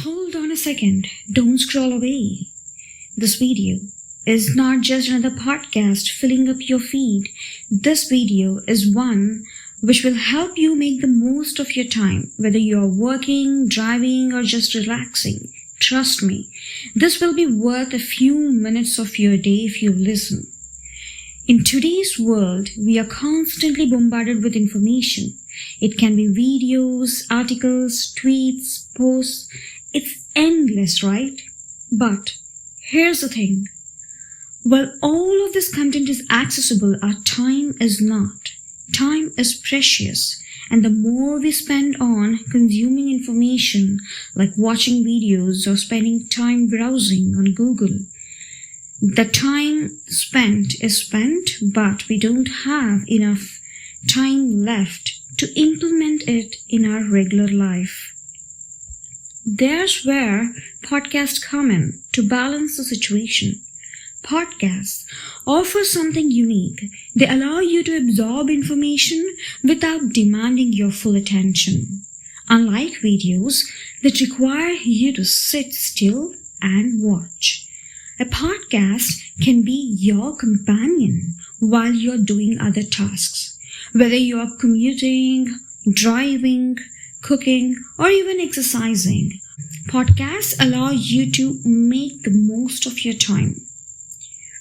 Hold on a second. Don't scroll away. This video is not just another podcast filling up your feed. This video is one which will help you make the most of your time, whether you're working, driving, or just relaxing. Trust me, this will be worth a few minutes of your day if you listen. In today's world, we are constantly bombarded with information. It can be videos, articles, tweets, posts. It's endless, right? But here's the thing. While all of this content is accessible, our time is not. Time is precious, and the more we spend on consuming information, like watching videos or spending time browsing on Google, the time spent is spent, but we don't have enough time left to implement it in our regular life. There's where podcasts come in to balance the situation. Podcasts offer something unique. They allow you to absorb information without demanding your full attention. Unlike videos that require you to sit still and watch. A podcast can be your companion while you're doing other tasks. Whether you're commuting, driving, cooking, or even exercising, podcasts allow you to make the most of your time.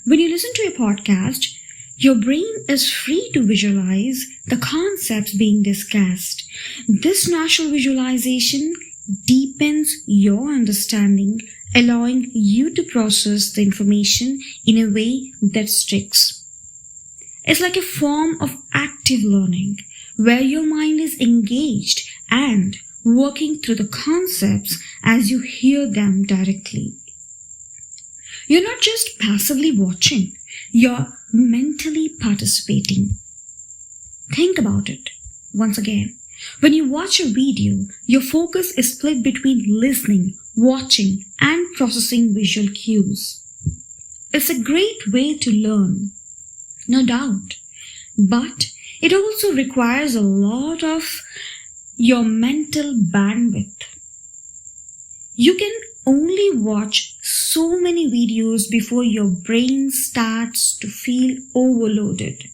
When you listen to a podcast, your brain is free to visualize the concepts being discussed. This natural visualization deepens your understanding, allowing you to process the information in a way that sticks. It's like a form of active learning, where your mind is engaged and working through the concepts as you hear them directly. You're not just passively watching, you're mentally participating. Think about it once again. When you watch a video, your focus is split between listening, watching, and processing visual cues. It's a great way to learn, no doubt, but it also requires a lot of your mental bandwidth. You can only watch so many videos before your brain starts to feel overloaded,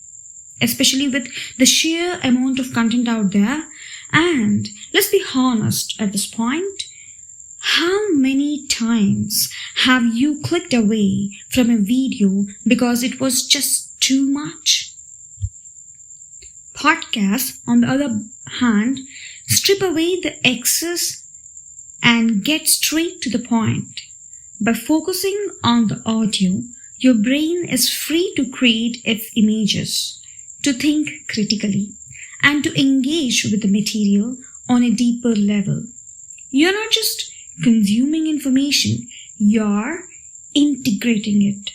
especially with the sheer amount of content out there. And let's be honest at this point, how many times have you clicked away from a video because it was just too much? Podcasts, on the other hand, strip away the excess and get straight to the point. By focusing on the audio, your brain is free to create its images, to think critically, and to engage with the material on a deeper level. You're not just consuming information, you're integrating it.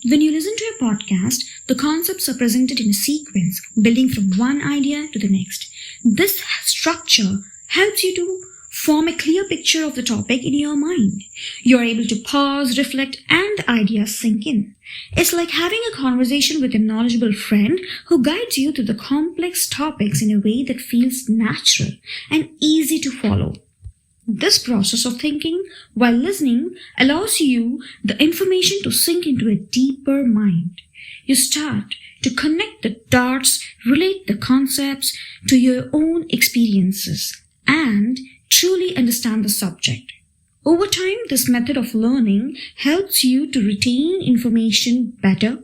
When you listen to a podcast, the concepts are presented in a sequence, building from one idea to the next. This structure helps you to form a clear picture of the topic in your mind. You're able to pause, reflect, and ideas sink in. It's like having a conversation with a knowledgeable friend who guides you through the complex topics in a way that feels natural and easy to follow. This process of thinking while listening allows you the information to sink into a deeper mind. You start to connect the dots, relate the concepts to your own experiences, and truly understand the subject. Over time, this method of learning helps you to retain information better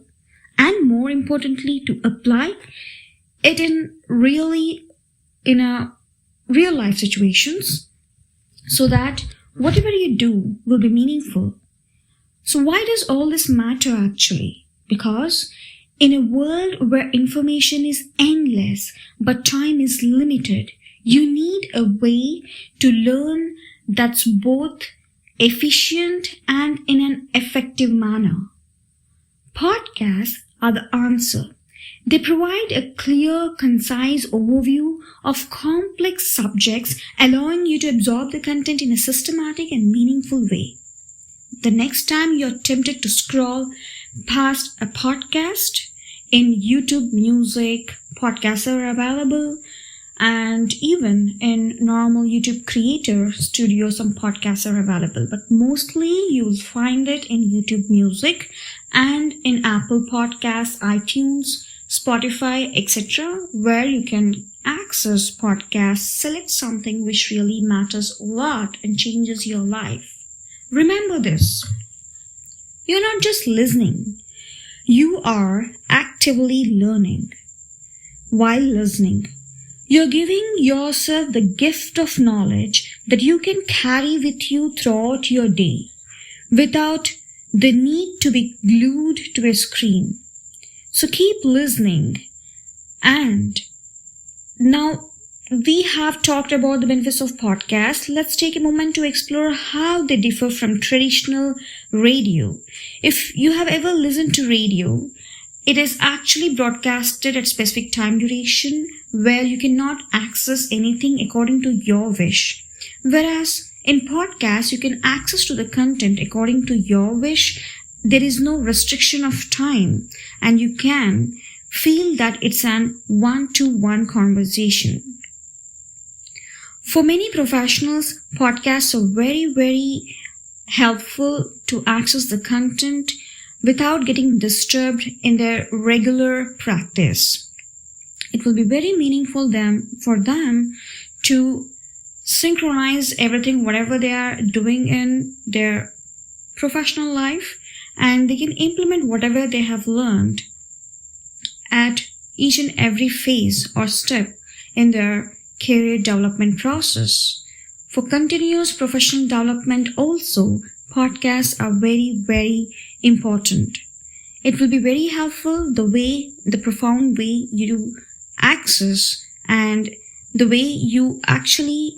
and, more importantly, to apply it in real life situations so that whatever you do will be meaningful. So why does all this matter actually? Because in a world where information is endless but time is limited, you need a way to learn that's both efficient and in an effective manner. Podcasts are the answer. They provide a clear, concise overview of complex subjects, allowing you to absorb the content in a systematic and meaningful way. The next time you're tempted to scroll past a podcast, in YouTube Music, podcasts are available. And even in normal YouTube Creator Studio, some podcasts are available, but mostly you'll find it in YouTube Music and in Apple Podcasts, iTunes, Spotify, etc., where you can access podcasts, select something which really matters a lot and changes your life. Remember this. You're not just listening. You are actively learning. While listening, you're giving yourself the gift of knowledge that you can carry with you throughout your day without the need to be glued to a screen. So keep listening. And now we have talked about the benefits of podcasts. Let's take a moment to explore how they differ from traditional radio. If you have ever listened to radio, it is actually broadcasted at specific time duration where you cannot access anything according to your wish. Whereas in podcasts, you can access to the content according to your wish. There is no restriction of time and you can feel that it's an one-to-one conversation. For many professionals, podcasts are very, very helpful to access the content without getting disturbed in their regular practice. It will be very meaningful for them to synchronize everything, whatever they are doing in their professional life, and they can implement whatever they have learned at each and every phase or step in their career development process. For continuous professional development also, podcasts are very, very important. It will be very helpful the profound way you access and the way you actually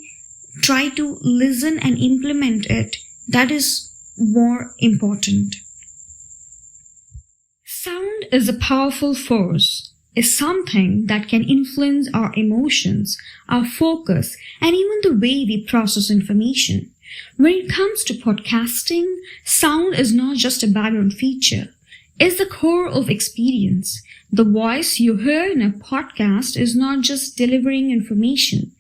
try to listen and implement it. That is more important. Sound is a powerful force, is something that can influence our emotions, our focus, and even the way we process information. When it comes to podcasting, sound is not just a background feature. It's the core of experience. The voice you hear in a podcast is not just delivering information.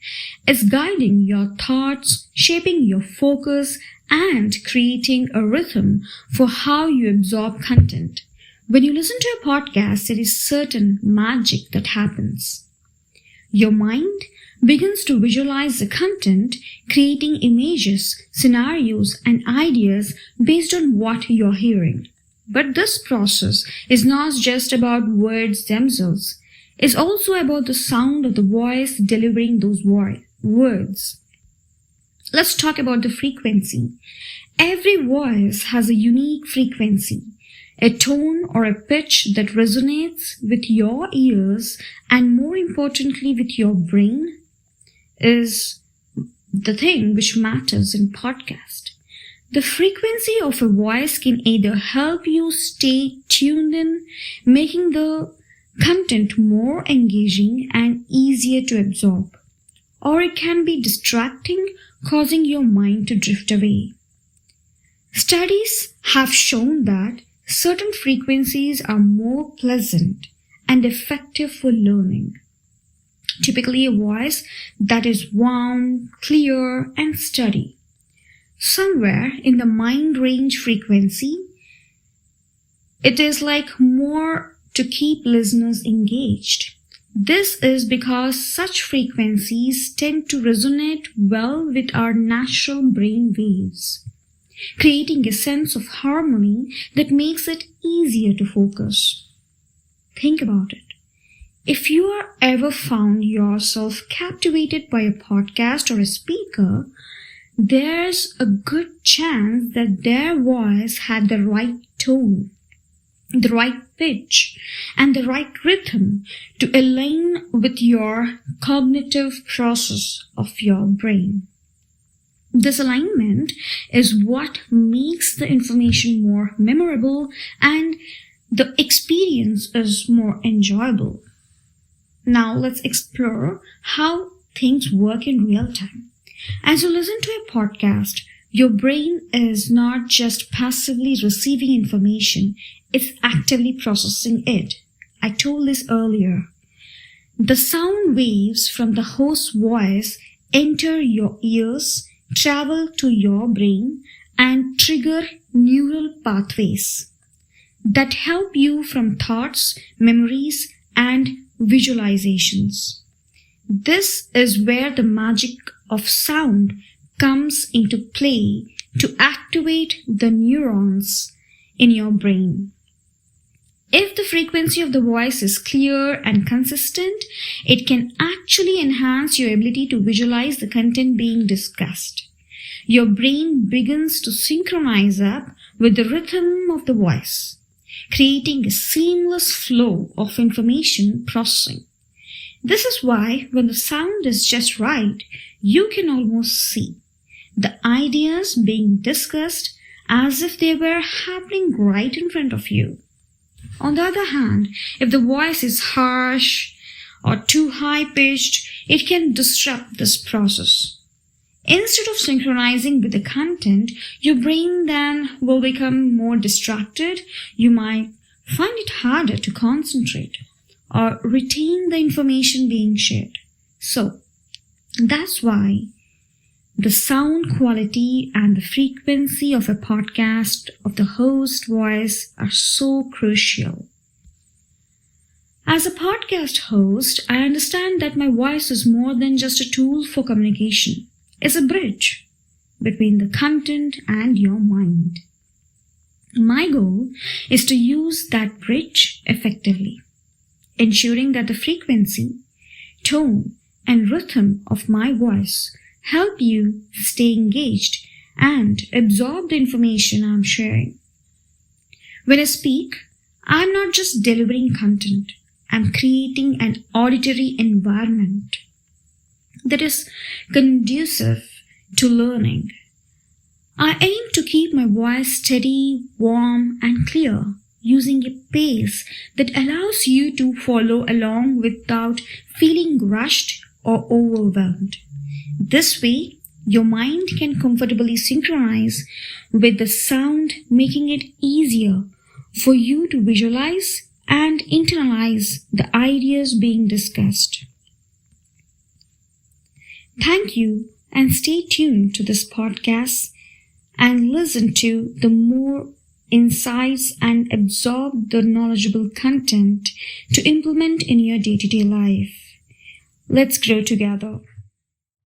It's guiding your thoughts, shaping your focus, and creating a rhythm for how you absorb content. When you listen to a podcast, there is certain magic that happens. Your mind begins to visualize the content, creating images, scenarios, and ideas based on what you're hearing. But this process is not just about words themselves. It's also about the sound of the voice delivering those words. Let's talk about the frequency. Every voice has a unique frequency, a tone or a pitch that resonates with your ears and more importantly with your brain is the thing which matters in podcast. The frequency of a voice can either help you stay tuned in, making the content more engaging and easier to absorb, or it can be distracting, causing your mind to drift away. Studies have shown that certain frequencies are more pleasant and effective for learning. Typically a voice that is warm, clear, and steady. Somewhere in the mind range frequency, it is like more to keep listeners engaged. This is because such frequencies tend to resonate well with our natural brain waves, creating a sense of harmony that makes it easier to focus. Think about it. If you are ever found yourself captivated by a podcast or a speaker, there's a good chance that their voice had the right tone, the right pitch, and the right rhythm to align with your cognitive process of your brain. This alignment is what makes the information more memorable and the experience is more enjoyable. Now let's explore how things work in real time. As you listen to a podcast, your brain is not just passively receiving information, it's actively processing it. I told this earlier. The sound waves from the host's voice enter your ears, travel to your brain, and trigger neural pathways that help you from thoughts, memories, and visualizations. This is where the magic of sound comes into play to activate the neurons in your brain. If the frequency of the voice is clear and consistent, it can actually enhance your ability to visualize the content being discussed. Your brain begins to synchronize up with the rhythm of the voice, creating a seamless flow of information processing. This is why when the sound is just right, you can almost see the ideas being discussed as if they were happening right in front of you. On the other hand, if the voice is harsh or too high-pitched, it can disrupt this process. Instead of synchronizing with the content, your brain then will become more distracted. You might find it harder to concentrate or retain the information being shared. So, that's why the sound quality and the frequency of a podcast of the host voice are so crucial. As a podcast host, I understand that my voice is more than just a tool for communication. It's a bridge between the content and your mind. My goal is to use that bridge effectively, ensuring that the frequency, tone, and rhythm of my voice help you stay engaged and absorb the information I'm sharing. When I speak, I'm not just delivering content, I'm creating an auditory environment that is conducive to learning. I aim to keep my voice steady, warm, and clear, using a pace that allows you to follow along without feeling rushed or overwhelmed. This way, your mind can comfortably synchronize with the sound, making it easier for you to visualize and internalize the ideas being discussed. Thank you, and stay tuned to this podcast and listen to the more insights and absorb the knowledgeable content to implement in your day-to-day life. Let's grow together.